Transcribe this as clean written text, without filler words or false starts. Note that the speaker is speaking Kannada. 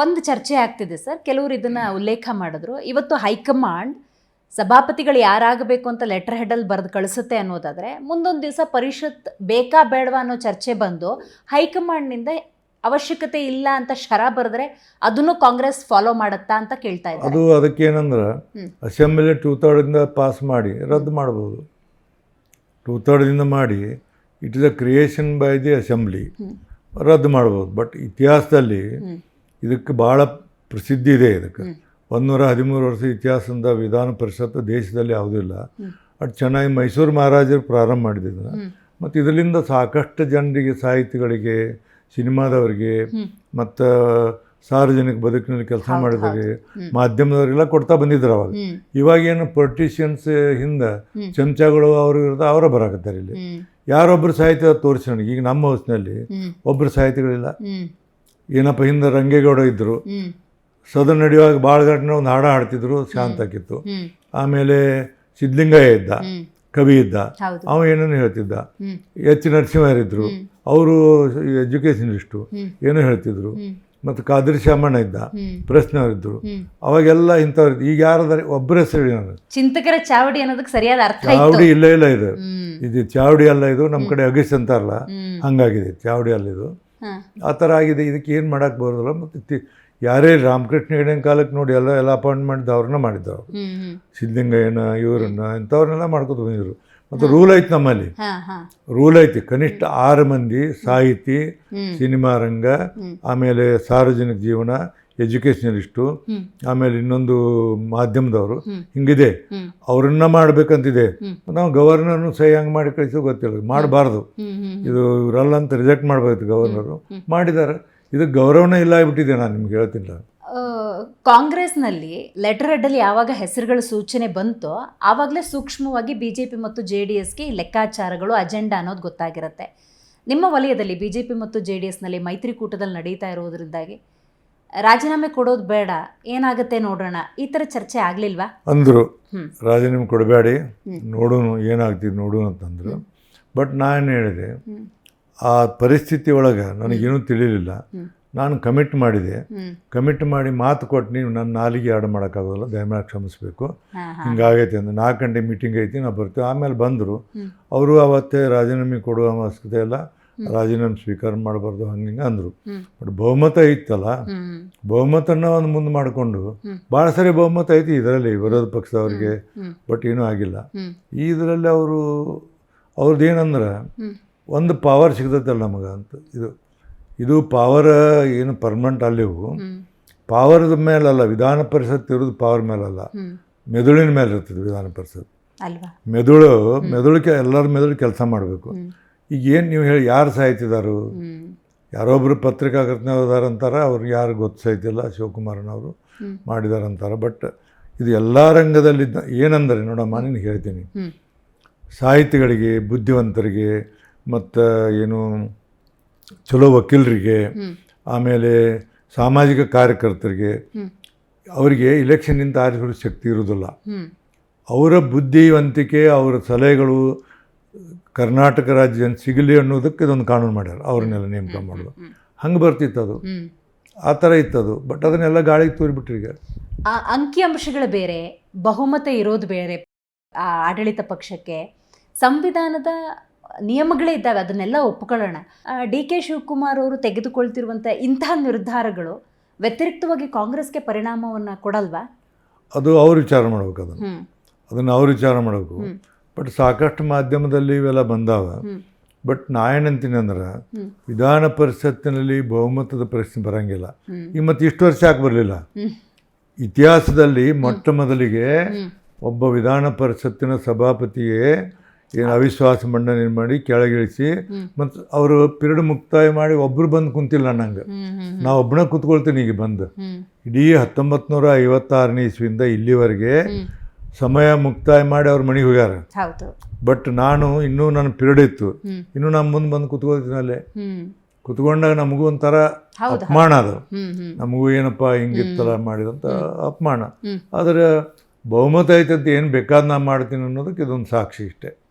ಒಂದು ಚರ್ಚೆ ಆಗ್ತಿದೆ ಸರ್, ಕೆಲವರು ಇದನ್ನ ಉಲ್ಲೇಖ ಮಾಡಿದ್ರು. ಇವತ್ತು ಹೈಕಮಾಂಡ್ ಸಭಾಪತಿಗಳು ಯಾರಾಗಬೇಕು ಅಂತ ಲೆಟರ್ ಹೆಡಲ್ಲಿ ಬರೆದು ಕಳಿಸುತ್ತೆ ಅನ್ನೋದಾದ್ರೆ, ಮುಂದೊಂದು ದಿವಸ ಪರಿಷತ್ ಬೇಕಾ ಬೇಡವಾ ಅನ್ನೋ ಚರ್ಚೆ ಬಂದು ಹೈಕಮಾಂಡ್ನಿಂದ ಅವಶ್ಯಕತೆ ಇಲ್ಲ ಅಂತ ಶರ ಬರೆದ್ರೆ ಅದನ್ನು ಕಾಂಗ್ರೆಸ್ ಫಾಲೋ ಮಾಡುತ್ತಾ ಅಂತ ಕೇಳ್ತಾ ಇದ್ದಾರೆ. ಅದು ಅದಕ್ಕೇನಂದ್ರೆ ಅಸೆಂಬ್ಲಿ 2/3 ಪಾಸ್ ಮಾಡಿ ರದ್ದು ಮಾಡ್ಬೋದು. 2/3 ಮಾಡಿ it is a creation by the assembly, ರದ್ದು ಮಾಡ್ಬೋದು. ಬಟ್ ಇತಿಹಾಸದಲ್ಲಿ ಇದಕ್ಕೆ ಭಾಳ ಪ್ರಸಿದ್ಧಿ ಇದೆ. ಇದಕ್ಕೆ 113 ವರ್ಷ ಇತಿಹಾಸದಿಂದ ವಿಧಾನ ಪರಿಷತ್ತು ದೇಶದಲ್ಲಿ ಯಾವುದೂ ಇಲ್ಲ. ಅದು ಚೆನ್ನಾಗಿ ಮೈಸೂರು ಮಹಾರಾಜರು ಪ್ರಾರಂಭ ಮಾಡಿದ್ರು. ಮತ್ತು ಇದರಿಂದ ಸಾಕಷ್ಟು ಜನರಿಗೆ, ಸಾಹಿತಿಗಳಿಗೆ, ಸಿನಿಮಾದವರಿಗೆ ಮತ್ತು ಸಾರ್ವಜನಿಕ ಬದುಕಿನಲ್ಲಿ ಕೆಲಸ ಮಾಡಿದವರಿಗೆ, ಮಾಧ್ಯಮದವರಿಗೆಲ್ಲ ಕೊಡ್ತಾ ಬಂದಿದ್ರು ಅವಾಗ. ಇವಾಗೇನು ಪೊಲಿಟಿಷಿಯನ್ಸ್ ಹಿಂದೆ ಚಮಚಗಳು ಅವರು ಇರೋದು ಅವರ ಬರಾಕತ್ತಾರೆ. ಇಲ್ಲಿ ಯಾರೊಬ್ಬರು ಸಾಹಿತ್ಯ ತೋರಿಸಿ ನನಗೆ. ಈಗ ನಮ್ಮ ಹೌಸ್ನಲ್ಲಿ ಒಬ್ಬರು ಸಾಹಿತಿಗಳಿಲ್ಲ. ಏನಪ್ಪ, ಹಿಂದೆ ರಂಗೇಗೌಡ ಇದ್ದರು, ಸದನ ನಡೆಯುವಾಗ ಬಾಳ್ಘಾಟ್ನ ಒಂದು ಹಾಡ ಹಾಡ್ತಿದ್ರು, ಶಾಂತ ಆಗಿತ್ತು. ಆಮೇಲೆ ಸಿದ್ಧಲಿಂಗಯ್ಯ ಇದ್ದ, ಕವಿ ಇದ್ದ, ಅವ ಏನನ್ನು ಹೇಳ್ತಿದ್ದ. ಎಚ್ ನರಸಿಂಹರಿದ್ದರು, ಅವರು ಎಜುಕೇಷನಿಸ್ಟು, ಏನೋ ಹೇಳ್ತಿದ್ರು. ಮತ್ತು ಕಾದರಿ ಶಾಮಣ್ಣ ಇದ್ದ, ಪ್ರಶ್ನವರಿದ್ದರು. ಅವಾಗೆಲ್ಲ ಇಂಥವ್ರು. ಈಗ ಯಾರಾದ್ರೆ ಒಬ್ಬರ ಹೆಸರು ಚಿಂತಕರ ಚಾವಡಿ ಅನ್ನೋದಕ್ಕೆ ಸರಿಯಾದ ಅರ್ಥ. ಚಾವಡಿ ಇಲ್ಲ ಇದು ಚಾವಡಿ ಅಲ್ಲ, ಇದು ನಮ್ಮ ಕಡೆ ಅಗಸ್ ಅಂತಾರಲ್ಲ ಹಂಗಾಗಿದೆ. ಚಾವಡಿ ಅಲ್ಲ ಇದು, ಆ ಥರ ಆಗಿದೆ. ಇದಕ್ಕೆ ಏನು ಮಾಡೋಕ್ಕೆ ಬರೋದಿಲ್ಲ. ಮತ್ತು ಯಾರೇ ರಾಮಕೃಷ್ಣ ಹೆಗಡೆಯ ಕಾಲಕ್ಕೆ ನೋಡಿ ಎಲ್ಲ ಅಪಾಯಿಂಟ್ಮೆಂಟ್ ಅವ್ರನ್ನ ಮಾಡಿದ್ದವರು, ಸಿದ್ಧಲಿಂಗಯ್ಯನ ಇವರನ್ನ ಇಂಥವ್ರನ್ನೆಲ್ಲ ಮಾಡ್ಕೊತ ಬಂದಿದ್ರು. ಮತ್ತು ರೂಲ್ ಐತಿ ನಮ್ಮಲ್ಲಿ, ರೂಲ್ ಐತಿ. ಕನಿಷ್ಠ 6 ಮಂದಿ ಸಾಹಿತಿ, ಸಿನಿಮಾ ರಂಗ, ಆಮೇಲೆ ಸಾರ್ವಜನಿಕ ಜೀವನ, ಎಜುಕೇಷನಲಿಸ್ಟು, ಆಮೇಲೆ ಇನ್ನೊಂದು ಮಾಧ್ಯಮದವರು, ಹಿಂಗಿದೆ. ಅವ್ರನ್ನ ಮಾಡ್ಬೇಕಂತಿದೆ. ನಾವು ಗವರ್ನರ್ನು ಸಹಿ ಹಂಗೆ ಮಾಡಿ ಕಳಿಸೋ ಗೊತ್ತಿಲ್ಲ, ಮಾಡಬಾರ್ದು. ಇದು ಇವರಲ್ಲ ಅಂತ ರಿಜೆಕ್ಟ್ ಮಾಡಬೇಕು ಗವರ್ನರು. ಮಾಡಿದ್ದಾರೆ. ಇದು ಗೌರವನೇ ಇಲ್ಲ ಆಗ್ಬಿಟ್ಟಿದೆ. ನಾನು ನಿಮ್ಗೆ ಹೇಳ್ತಿಲ್ಲ. ಕಾಂಗ್ರೆಸ್ನಲ್ಲಿ ಲೆಟರ್ ಹೆಡ್ಡಲ್ಲಿ ಯಾವಾಗ ಹೆಸರುಗಳ ಸೂಚನೆ ಬಂತೋ ಆವಾಗಲೇ ಸೂಕ್ಷ್ಮವಾಗಿ BJP ಮತ್ತು JDSಗೆ ಲೆಕ್ಕಾಚಾರಗಳು, ಅಜೆಂಡಾ ಅನ್ನೋದು ಗೊತ್ತಾಗಿರುತ್ತೆ. ನಿಮ್ಮ ವಲಯದಲ್ಲಿ BJP ಮತ್ತು JDSನಲ್ಲಿ ಮೈತ್ರಿಕೂಟದಲ್ಲಿ ನಡೀತಾ ಇರೋದ್ರಿಂದಾಗಿ ರಾಜೀನಾಮೆ ಕೊಡೋದು ಬೇಡ, ಏನಾಗುತ್ತೆ ನೋಡೋಣ, ಈ ಥರ ಚರ್ಚೆ ಆಗಲಿಲ್ವಾ ಅಂದರು. ರಾಜೀನಾಮೆ ಕೊಡಬೇಡಿ, ನೋಡೋಣ ಏನಾಗ್ತಿದೆ ನೋಡೋಣ ಅಂತಂದರು. ಬಟ್ ನಾನು ಹೇಳಿದೆ, ಆ ಪರಿಸ್ಥಿತಿ ಒಳಗೆ ನನಗೇನೂ ತಿಳಿಲಿಲ್ಲ. ನಾನು ಕಮಿಟ್ ಮಾಡಿ ಮಾತು ಕೊಟ್ಟು ನೀವು ನನ್ನ ನಾಲಿಗೆ ಆಡು ಮಾಡೋಕ್ಕಾಗೋಲ್ಲ, ದಯಮಾಡಿ ಕ್ಷಮಿಸಬೇಕು, ಹಿಂಗಾಗೈತೆ ಅಂದ್ರೆ 4 ಗಂಟೆ ಮೀಟಿಂಗ್ ಐತಿ, ನಾವು ಬರ್ತೀವಿ. ಆಮೇಲೆ ಬಂದರು ಅವರು. ಅವತ್ತೇ ರಾಜೀನಾಮೆ ಕೊಡುವ ಅವಶ್ಯಕತೆ ಇಲ್ಲ, ರಾಜೀನಾಮೆ ಸ್ವೀಕಾರ ಮಾಡಬಾರ್ದು, ಹಂಗೆ ಅಂದರು. ಬಟ್ ಬಹುಮತ ಇತ್ತಲ್ಲ, ಬಹುಮತನ ಒಂದು ಮುಂದೆ ಮಾಡಿಕೊಂಡು ಭಾಳ ಸರಿ ಬಹುಮತ ಐತಿ ಇದರಲ್ಲಿ ವಿರೋಧ ಪಕ್ಷದವ್ರಿಗೆ. ಬಟ್ ಏನೂ ಆಗಿಲ್ಲ. ಇದರಲ್ಲಿ ಅವ್ರದ್ದು ಏನಂದ್ರೆ ಒಂದು ಪವರ್ ಸಿಗ್ತೈತಲ್ಲ ನಮಗೆ ಅಂತ. ಇದು ಪವರ್ ಏನು ಪರ್ಮನೆಂಟ್ ಅಲ್ಲಿವು, ಪವರ್ದ ಮೇಲಲ್ಲ. ವಿಧಾನ ಪರಿಷತ್ ಇರೋದು ಪವರ್ ಮೇಲಲ್ಲ, ಮೆದುಳಿನ ಮೇಲೆ ಇರ್ತದೆ ವಿಧಾನ ಪರಿಷತ್. ಮೆದುಳು ಎಲ್ಲರ ಮೆದುಳು ಕೆಲಸ ಮಾಡಬೇಕು. ಈಗ ಏನು ನೀವು ಹೇಳಿ, ಯಾರು ಸಾಯ್ತಿದಾರು? ಯಾರೊಬ್ಬರು ಪತ್ರಿಕಾಕರ್ತನವ್ರು ಅಂತಾರೆ, ಅವ್ರಿಗೆ ಯಾರು ಗೊತ್ತು ಸಾಯ್ತಿಲ್ಲ, ಶಿವಕುಮಾರನವರು ಮಾಡಿದಾರಂತಾರೆ. ಬಟ್ ಇದು ಎಲ್ಲ ರಂಗದಲ್ಲಿದ್ದ ಏನಂದರೆ ನೋಡಮ್ಮ, ನೀನು ಹೇಳ್ತೀನಿ, ಸಾಹಿತಿಗಳಿಗೆ, ಬುದ್ಧಿವಂತರಿಗೆ, ಮತ್ತು ಏನು ಚಲೋ ವಕೀಲರಿಗೆ, ಆಮೇಲೆ ಸಾಮಾಜಿಕ ಕಾರ್ಯಕರ್ತರಿಗೆ, ಅವರಿಗೆ ಇಲೆಕ್ಷನ್ನಿಂದ ಆರಿಸುವ ಶಕ್ತಿ ಇರೋದಿಲ್ಲ. ಅವರ ಬುದ್ಧಿವಂತಿಕೆ, ಅವರ ಸಲಹೆಗಳು ಕರ್ನಾಟಕ ರಾಜ್ಯ ಸಿಗಲಿ ಅನ್ನೋದಕ್ಕೆ ಇದೊಂದು ಕಾನೂನು ಮಾಡ್ಯಾರ, ಅವ್ರನ್ನೆಲ್ಲ ನೇಮಕ ಮಾಡೋದು. ಹಂಗೆ ಬರ್ತಿತ್ತು ಅದು, ಆ ಥರ ಇತ್ತದು. ಬಟ್ ಅದನ್ನೆಲ್ಲ ಗಾಳಿಗೆ ತೂರಿಬಿಟ್ರಿ. ಈಗ ಅಂಕಿಅಂಶಗಳು ಬೇರೆ, ಬಹುಮತ ಇರೋದು ಬೇರೆ. ಆಡಳಿತ ಪಕ್ಷಕ್ಕೆ ಸಂವಿಧಾನದ ನಿಯಮಗಳೇ ಇದ್ದಾವೆ, ಅದನ್ನೆಲ್ಲ ಒಪ್ಕೊಳ್ಳೋಣ. DK ಶಿವಕುಮಾರ್ ಅವರು ತೆಗೆದುಕೊಳ್ತಿರುವಂಥ ಇಂತಹ ನಿರ್ಧಾರಗಳು ವ್ಯತಿರಿಕ್ತವಾಗಿ ಕಾಂಗ್ರೆಸ್ಗೆ ಪರಿಣಾಮವನ್ನು ಕೊಡಲ್ವಾ? ಅದು ಅವ್ರು ವಿಚಾರ ಮಾಡ್ಬೇಕು. ಅದನ್ನು ಅವ್ರು ವಿಚಾರ ಮಾಡಬೇಕು. ಬಟ್ ಸಾಕಷ್ಟು ಮಾಧ್ಯಮದಲ್ಲಿ ಇವೆಲ್ಲ ಬಂದಾವ. ಬಟ್ ನಾ ಏನಂತೀನಿ ಅಂದ್ರೆ, ವಿಧಾನ ಪರಿಷತ್ತಿನಲ್ಲಿ ಬಹುಮತದ ಪ್ರಶ್ನೆ ಬರೋಂಗಿಲ್ಲ. ಈಗ ಮತ್ತೆ ಇಷ್ಟು ವರ್ಷ ಯಾಕೆ ಬರಲಿಲ್ಲ? ಇತಿಹಾಸದಲ್ಲಿ ಮೊಟ್ಟ ಮೊದಲಿಗೆ ಒಬ್ಬ ವಿಧಾನ ಪರಿಷತ್ತಿನ ಸಭಾಪತಿಯೇ ಏನು ಅವಿಶ್ವಾಸ ಮಂಡನೆ ಮಾಡಿ ಕೆಳಗಿಳಿಸಿ, ಮತ್ತು ಅವರು ಪಿರಿಯಡ್ ಮುಕ್ತಾಯ ಮಾಡಿ ಒಬ್ಬರು ಬಂದು ಕುಂತಿಲ್ಲ ನಂಗೆ. ನಾ ಒಬ್ಬನೇ ಕೂತ್ಕೊಳ್ತೀನಿ. ಈಗ ಬಂದು ಇಡೀ 1956ನೇ ಇಸ್ವಿಯಿಂದ ಇಲ್ಲಿವರೆಗೆ ಸಮಯ ಮುಕ್ತಾಯ ಮಾಡಿ ಅವ್ರ ಮನೆಗೆ ಹೋಗ್ಯಾರ. ಬಟ್ ನಾನು ಇನ್ನೂ ನನ್ನ ಪಿರಿಯಡ್ ಇತ್ತು, ಇನ್ನೂ ನಾನು ಮುಂದೆ ಬಂದು ಕೂತ್ಕೊಳ್ತೀನಿ. ಅಲ್ಲೇ ಕೂತ್ಕೊಂಡಾಗ ನಮಗೂ ಒಂಥರ ಅಪಮಾನ. ಅದು ನಮಗೂ ಏನಪ್ಪ ಹಿಂಗಿತ್ತಲ್ಲ ಮಾಡಿದಂಥ ಅಪಮಾನ. ಆದರೆ ಬಹುಮತ ಐತಂತ ಏನು ಬೇಕಾದ ನಾ ಮಾಡ್ತೀನಿ ಅನ್ನೋದಕ್ಕೆ ಇದೊಂದು ಸಾಕ್ಷಿ ಇಷ್ಟೇ.